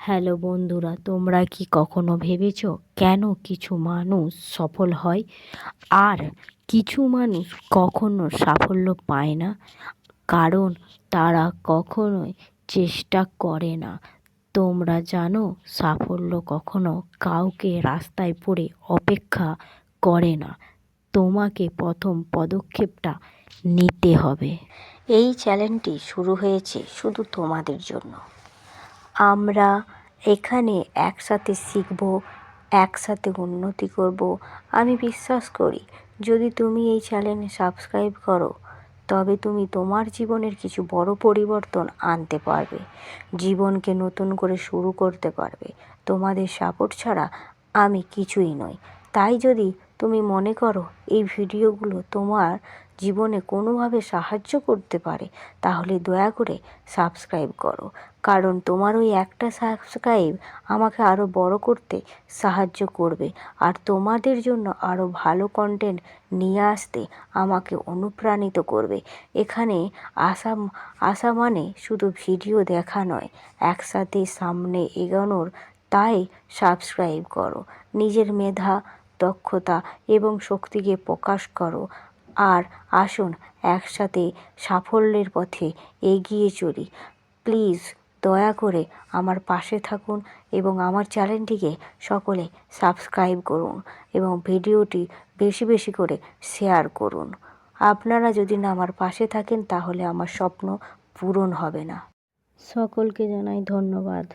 Hello বন্ধুরা, তোমরা কি কখনো ভেবেছো কেন কিছু মানুষ সফল হয় আর কিছু মানুষ কখনো সাফল্য পায় না? কারণ তারা কখনোই চেষ্টা করে না। তোমরা জানো, সাফল্য কখনো কাউকে রাস্তায় পড়ে অপেক্ষা করে না। তোমাকে প্রথম পদক্ষেপটা নিতে হবে। এই চ্যালেঞ্জটি শুরু হয়েছে শুধু তোমাদের জন্য। আমরা এখানে একসাথে শিখব, একসাথে উন্নতি করব। আমি বিশ্বাস করি যদি তুমি এই চ্যানেলে সাবস্ক্রাইব করো তবে তুমি তোমার জীবনের কিছু বড় পরিবর্তন আনতে পারবে, জীবনকে নতুন করে শুরু করতে পারবে। তোমাদের সাপোর্ট ছাড়া আমি কিছুই নই। তাই যদি তুমি মনে করো এই ভিডিওগুলো তোমার জীবনে কোনোভাবে সাহায্য করতে পারে তাহলে দয়া করে সাবস্ক্রাইব করো। কারণ তোমার ওই একটা সাবস্ক্রাইব আমাকে আরও বড় করতে সাহায্য করবে আর তোমাদের জন্য আরও ভালো কন্টেন্ট নিয়ে আসতে আমাকে অনুপ্রাণিত করবে। এখানে আসা মানে শুধু ভিডিও দেখা নয়, একসাথে সামনে এগোনোর। তাই সাবস্ক্রাইব করো, নিজের মেধা, দক্ষতা এবং শক্তিকে প্রকাশ করো আর আসুন একসাথে সাফল্যের পথে এগিয়ে চলি। প্লিজ দয়া করে আমার পাশে থাকুন এবং আমার চ্যানেলটিকে সকলে সাবস্ক্রাইব করুন এবং ভিডিওটি বেশি বেশি করে শেয়ার করুন। আপনারা যদি না আমার পাশে থাকেন তাহলে আমার স্বপ্ন পূরণ হবে না। সকলকে জানাই ধন্যবাদ।